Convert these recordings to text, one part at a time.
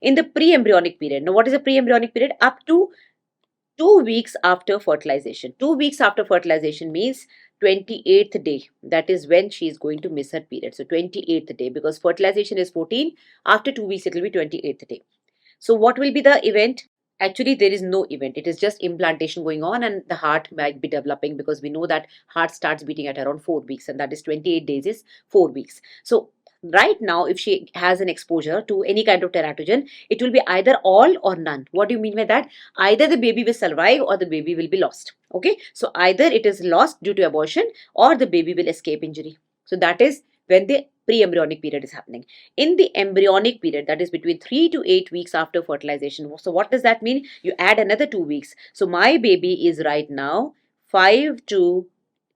in the pre-embryonic period. Now, what is the pre-embryonic period? Up to 2 weeks after fertilization. 2 weeks after fertilization means 28th day. That is when she is going to miss her period. So 28th day, because fertilization is 14. After 2 weeks, it will be 28th day. So what will be the event? Actually, there is no event. It is just implantation going on, and the heart might be developing, because we know that heart starts beating at around 4 weeks, and that is 28 days is 4 weeks. So right now, if she has an exposure to any kind of teratogen, it will be either all or none. What do you mean by that? Either the baby will survive or the baby will be lost. Okay, so either it is lost due to abortion or the baby will escape injury. So that is when the pre-embryonic period is happening. In the embryonic period, that is between 3 to 8 weeks after fertilization. So what does that mean? You add another 2 weeks. So my baby is right now 5 to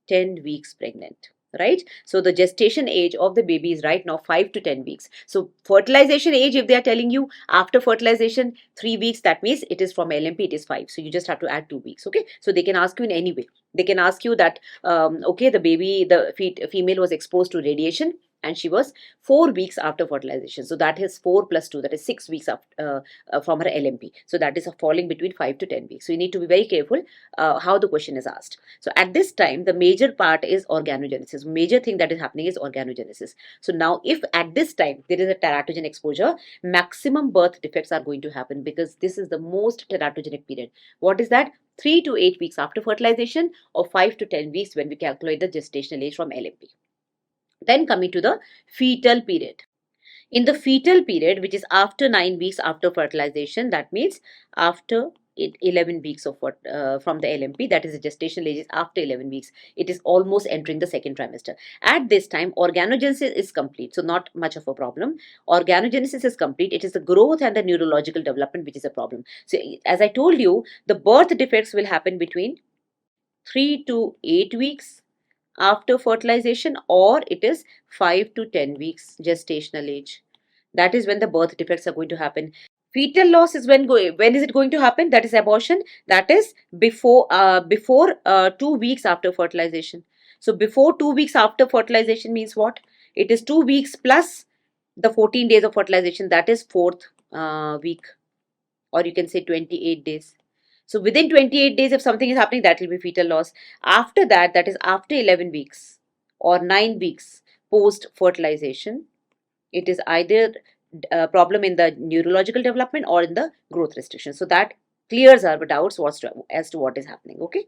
10 weeks pregnant, right? So the gestation age of the baby is right now 5 to 10 weeks. So fertilization age, if they are telling you after fertilization 3 weeks, that means it is from LMP, it is 5. So you just have to add 2 weeks. Okay, so they can ask you in any way. They can ask you that okay, the baby, the female was exposed to radiation and she was 4 weeks after fertilization. So that is 4 plus 2, that is 6 weeks after, from her LMP. So that is falling between 5 to 10 weeks. So you need to be very careful how the question is asked. So at this time, the major part is organogenesis. Major thing that is happening is organogenesis. So now if at this time there is a teratogen exposure, maximum birth defects are going to happen, because this is the most teratogenic period. What is that? 3 to 8 weeks after fertilization, or 5 to 10 weeks when we calculate the gestational age from LMP. Then coming to the fetal period. In the fetal period, which is after 9 weeks after fertilization, that means after 11 weeks of from the LMP, that is the gestational age is after 11 weeks. It is almost entering the second trimester. At this time, organogenesis is complete, so not much of a problem. Organogenesis is complete. It is the growth and the neurological development which is a problem. So as I told you, the birth defects will happen between 3 to 8 weeks after fertilization, or it is 5 to 10 weeks gestational age. That is when the birth defects are going to happen. Fetal loss is when is it going to happen? That is abortion. That is before 2 weeks after fertilization. So before 2 weeks after fertilization means what? It is 2 weeks plus the 14 days of fertilization, that is 4th week, or you can say 28 days. So within 28 days, if something is happening, that will be fetal loss. After that, that is after 11 weeks or 9 weeks post fertilization, it is either a problem in the neurological development or in the growth restriction. So that clears our doubts as to what is happening. Okay.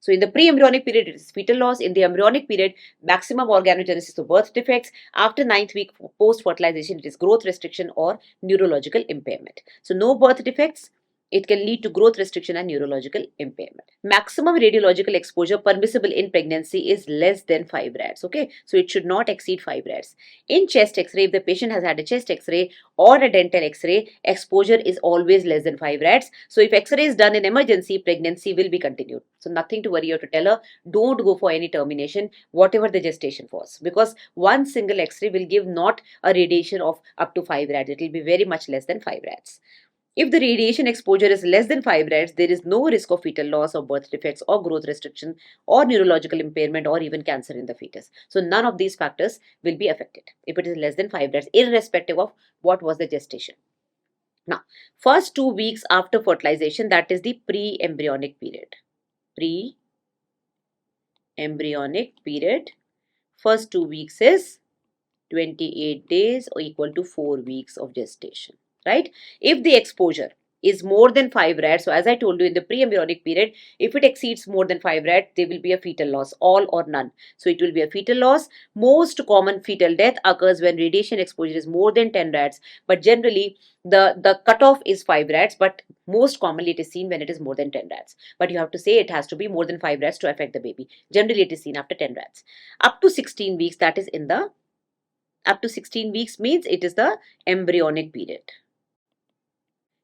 So in the pre-embryonic period, it is fetal loss. In the embryonic period, maximum organogenesis or birth defects. After 9th week post-fertilization, it is growth restriction or neurological impairment. So no birth defects. It can lead to growth restriction and neurological impairment. Maximum radiological exposure permissible in pregnancy is less than 5 rads. Okay, so it should not exceed 5 rads. In chest X-ray, if the patient has had a chest X-ray or a dental X-ray, exposure is always less than 5 rads. So if X-ray is done in emergency, pregnancy will be continued. So nothing to worry or to tell her. Don't go for any termination, whatever the gestation was, because one single X-ray will give not a radiation of up to 5 rads. It will be very much less than 5 rads. If the radiation exposure is less than 5 rads, there is no risk of fetal loss or birth defects or growth restriction or neurological impairment or even cancer in the fetus. So none of these factors will be affected if it is less than 5 rads, irrespective of what was the gestation. Now, first 2 weeks after fertilization, that is the pre-embryonic period. Pre-embryonic period. First 2 weeks is 28 days or equal to 4 weeks of gestation. Right? If the exposure is more than 5 rads, so as I told you in the pre-embryonic period, if it exceeds more than 5 rads, there will be a fetal loss, all or none. So it will be a fetal loss. Most common fetal death occurs when radiation exposure is more than 10 rads, but generally the cutoff is 5 rads, but most commonly it is seen when it is more than 10 rads. But you have to say it has to be more than 5 rads to affect the baby. Generally it is seen after 10 rads. Up to 16 weeks, that is in the up to 16 weeks means it is the embryonic period.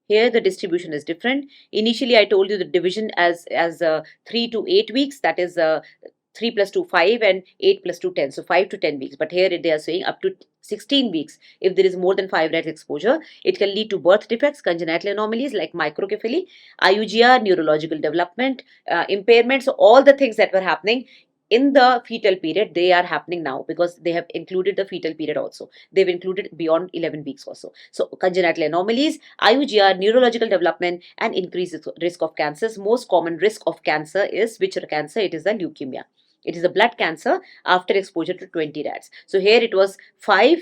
Here the distribution is different. Initially I told you the division as 3 to 8 weeks, that is 3 plus 2 5 and 8 plus 2 10, so 5 to 10 weeks. But here they are saying up to 16 weeks. If there is more than 5 rads exposure, it can lead to birth defects, congenital anomalies like microcephaly, IUGR, neurological development, impairment. So all the things that were happening in the fetal period, they are happening now because they have included the fetal period also. They've included beyond 11 weeks also. So congenital anomalies, IUGR, neurological development, and increased risk of cancers. Most common risk of cancer is which cancer? It is the leukemia. It is a blood cancer after exposure to 20 rats. So here it was 5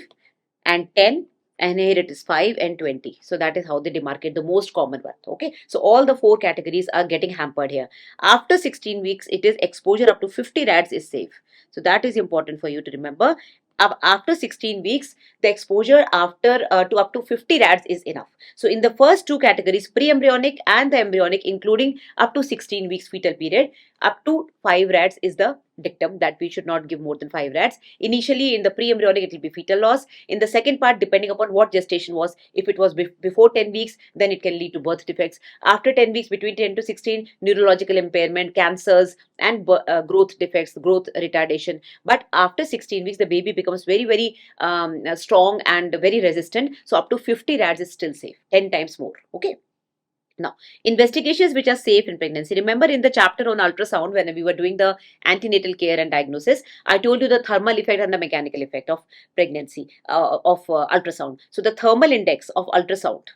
and 10, and here it is 5 and 20. So that is how they demarcate the most common one. Okay, so all the four categories are getting hampered here. After 16 weeks, it is exposure up to 50 rads is safe. So that is important for you to remember. After 16 weeks, the exposure after to up to 50 rads is enough. So in the first two categories, pre-embryonic and the embryonic, including up to 16 weeks fetal period, up to 5 rads is the dictum that we should not give more than 5 rads. Initially in the pre-embryonic, it will be fetal loss. In the second part, depending upon what gestation was, if it was before 10 weeks, then it can lead to birth defects. After 10 weeks, between 10 to 16, neurological impairment, cancers, and growth defects, growth retardation. But after 16 weeks, the baby becomes very strong and very resistant. So up to 50 rads is still safe, 10 times more. Okay. Now, investigations which are safe in pregnancy. Remember in the chapter on ultrasound, when we were doing the antenatal care and diagnosis, I told you the thermal effect and the mechanical effect of pregnancy, of ultrasound. So the thermal index of ultrasound.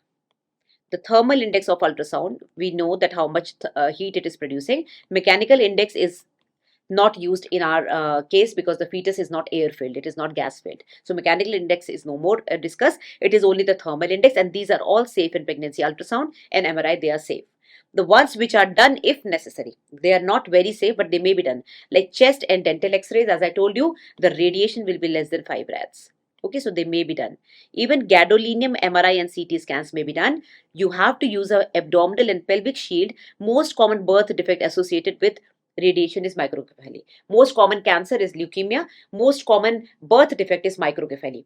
The thermal index of ultrasound, we know that how much heat it is producing. Mechanical index is not used in our case because the fetus is not air filled, it is not gas filled. So mechanical index is no more discussed. It is only the thermal index, and these are all safe in pregnancy. Ultrasound and MRI, they are safe. The ones which are done if necessary, they are not very safe, but they may be done, like chest and dental x-rays. As I told you, the radiation will be less than 5 rads. Okay, so they may be done. Even gadolinium MRI and CT scans may be done. You have to use a abdominal and pelvic shield. Most common birth defect associated with radiation is microcephaly. Most common cancer is leukemia. Most common birth defect is microcephaly.